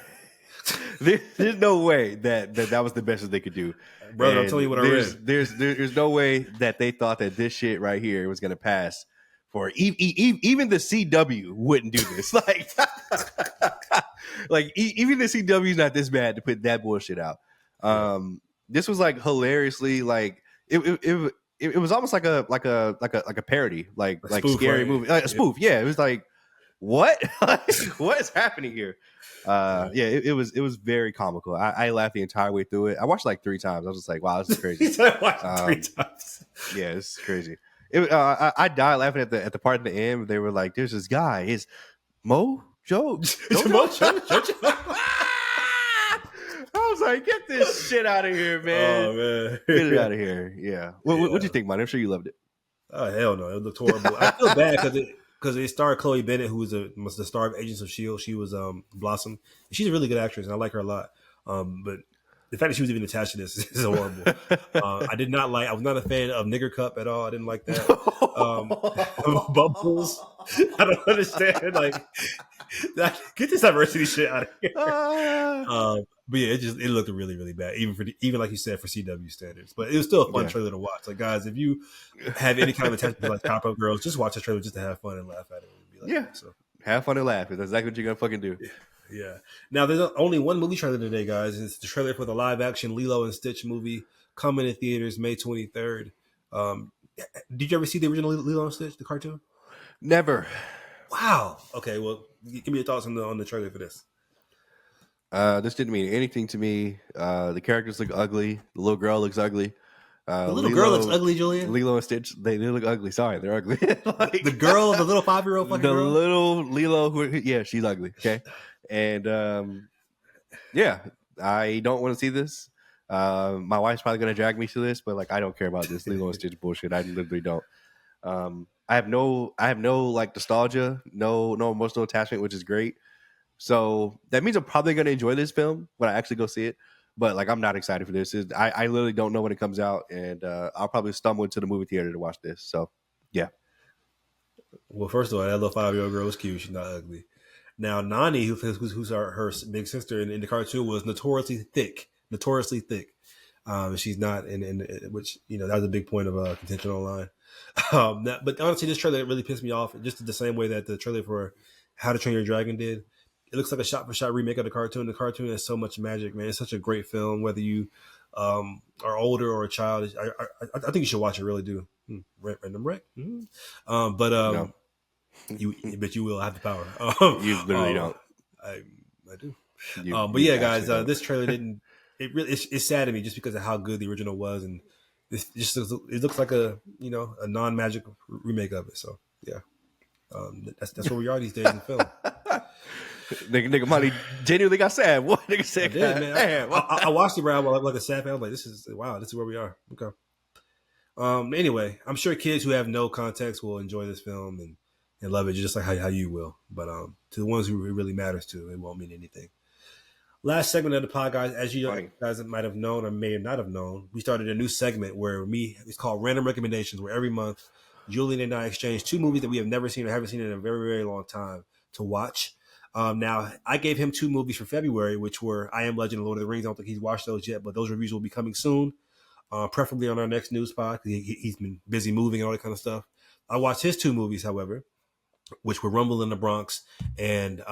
there's no way that was the best that they could do,
brother. And I'm telling you what I read.
There's no way that they thought that this shit right here was gonna pass for even the CW wouldn't do this. Like, like even the CW is not this bad to put that bullshit out. This was like hilariously like it was almost like a parody, like
spoof,
scary
right?
movie, like a spoof. Yeah, it was like, what? What is happening here? It was very comical. I laughed the entire way through it. I watched like 3 times. I was just like, wow, this is crazy.
I watched 3 times.
Yeah, it's crazy. I died laughing at the part at the end where they were like, "There's this guy. Is Mo Joe? I was like, get this shit out of here, man.
Oh, man.
Get it out of here. Yeah. What'd you think, man? I'm sure you loved it.
Oh, hell no. It looked horrible. I feel bad because it starred Chloe Bennett, who was the star of Agents of S.H.I.E.L.D. She was Blossom. She's a really good actress, and I like her a lot. But the fact that she was even attached to this is horrible. I was not a fan of Nigger Cup at all. I didn't like that. Bubbles. I don't understand. Like, get this diversity shit out of here. But yeah, it looked really, really bad, even like you said, for CW standards. But it was still a fun trailer to watch. Like, guys, if you have any kind of attachment to like Powerpuff Girls, just watch the trailer just to have fun and laugh at it. Be like,
yeah, so have fun and laugh. That's exactly what you're gonna fucking do.
Yeah. Now there's only one movie trailer today, guys. It's the trailer for the live action Lilo and Stitch movie coming in theaters May 23rd. Did you ever see the original Lilo and Stitch, the cartoon?
Never.
Wow. Okay, well, give me your thoughts on the trailer for this.
This didn't mean anything to me. The characters look ugly. The little girl looks ugly.
The little girl looks ugly, Julien.
Lilo and Stitch, they look ugly. Sorry, they're ugly. Like,
the girl, the little 5-year-old fucking
the
girl.
little Lilo, yeah, she's ugly. Okay, and yeah, I don't want to see this. My wife's probably gonna drag me to this, but like I don't care about this Lilo and Stitch bullshit. I literally don't. I have no like nostalgia, no emotional attachment, which is great. So that means I'm probably gonna enjoy this film when I actually go see it. But like I'm not excited for this. I literally don't know when it comes out, and I'll probably stumble into the movie theater to watch this. So yeah.
Well, first of all, that little 5-year-old girl was cute. She's not ugly. Now, Nani, who's her big sister in the cartoon, was notoriously thick. She's not in which, you know, that was a big point of contention online. But honestly, this trailer really pissed me off, just the same way that the trailer for How to Train Your Dragon did. It looks like a shot-for-shot remake of the cartoon. The cartoon has so much magic, man. It's such a great film, whether you are older or a child. I think you should watch it, really do. Random wreck. No. You will have the power.
You literally don't.
I do. But yeah, guys, this trailer didn't. It's sad to me just because of how good the original was, and it looks like a non-magic remake of it. So yeah, that's where we are these days in film. Nigga,
Monty genuinely got sad. What nigga said?
I did, man. I watched it around like a sad fan. I'm like, this is where we are. Okay. Anyway, I'm sure kids who have no context will enjoy this film and love it just like how you will. But to the ones who it really matters to, it won't mean anything. Last segment of the pod, guys, as you guys might have known or may not have known, we started a new segment where it's called Random Recommendations, where every month Julien and I exchange 2 movies that we have never seen or haven't seen in a very, very long time to watch. Now, I gave him 2 movies for February, which were I Am Legend and Lord of the Rings. I don't think he's watched those yet, but those reviews will be coming soon, preferably on our next news pod because he's been busy moving and all that kind of stuff. I watched his 2 movies, however, which were Rumble in the Bronx and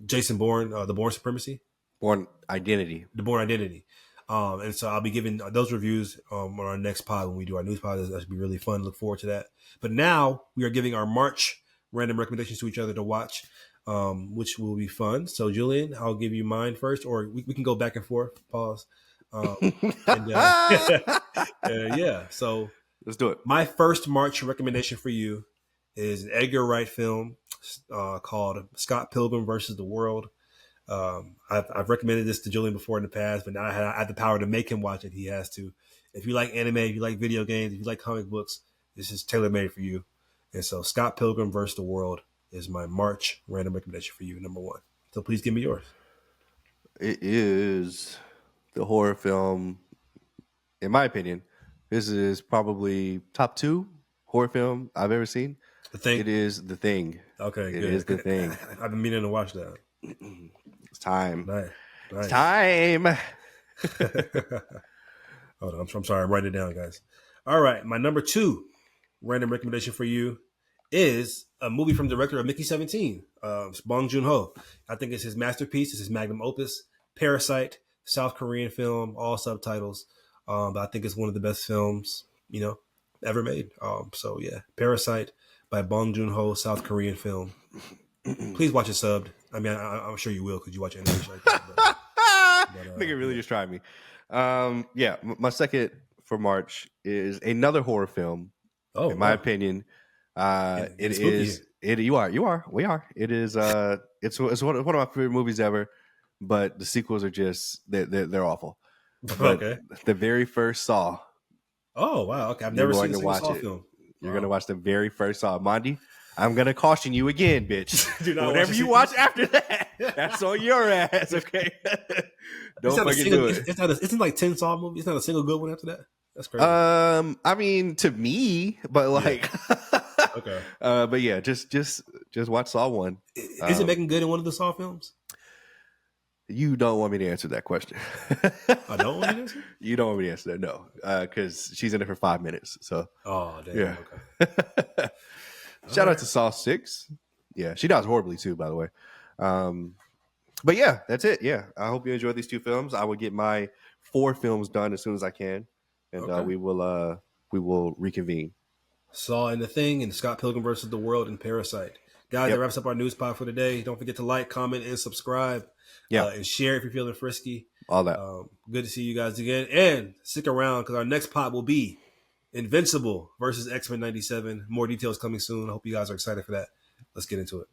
Jason Bourne, The Bourne Supremacy.
Bourne Identity.
The Bourne Identity. And so I'll be giving those reviews on our next pod when we do our news pod. That should be really fun. Look forward to that. But now we are giving our March random recommendations to each other to watch, which will be fun. So, Julien, I'll give you mine first, or we can go back and forth. Pause. Yeah, so
let's do it.
My first March recommendation for you is an Edgar Wright film called Scott Pilgrim versus the World. I've recommended this to Julien before in the past, but now I have the power to make him watch it. He has to. If you like anime, if you like video games, if you like comic books, this is tailor-made for you. And so Scott Pilgrim vs. the World is my March random recommendation for you, number 1. So please give me yours.
It is the horror film, in my opinion. This is probably top 2 horror film I've ever seen.
The Thing?
It is The Thing.
Okay,
it
good.
is The Thing.
I've been meaning to watch that.
It's time.
Nice.
It's time.
Hold on. I'm sorry. I'm writing it down, guys. All right. My number 2 random recommendation for you is a movie from the director of Mickey 17, Bong Joon-ho. I think it's his masterpiece. It's his magnum opus. Parasite, South Korean film, all subtitles. But I think it's one of the best films, ever made. So yeah, Parasite by Bong Joon-ho, South Korean film. Please watch it subbed. I mean, I'm sure you will because you watch animation like that.
Nigga really just tried me. Yeah, my second for March is another horror film.
Oh,
in my opinion, it is. We are. It is. It's one of my favorite movies ever. But the sequels are just they're awful.
Okay.
The very first Saw.
Oh wow. Okay, I've never seen a single Saw film.
You're gonna watch the very first Saw, Mondy. I'm gonna caution you again, bitch.
Whatever
you watch after that, that's on your ass. Okay. Don't fucking do it.
It's like 10 Saw movies. It's not a single good one after that. That's crazy.
I mean, to me, but like,
okay.
But yeah, just watch Saw 1.
Is it making good in one of the Saw films?
You don't want me to answer that question.
I don't want to answer?
You don't want me to answer that, no. Because she's in it for 5 minutes. So.
Oh, damn.
Yeah.
Okay.
Shout out to Saw 6. Yeah, she dies horribly too, by the way. But yeah, that's it. Yeah, I hope you enjoyed these two films. I will get my 4 films done as soon as I can, and
Okay.
we will reconvene.
Saw in The Thing and Scott Pilgrim versus the World and Parasite. Guys, that
Yep.
wraps up our news pod for today. Don't forget to like, comment, and subscribe,
Yeah.
and share if you're feeling frisky.
All that.
Good to see you guys again. And stick around because our next pod will be Invincible versus X-Men 97. More details coming soon. I hope you guys are excited for that. Let's get into it.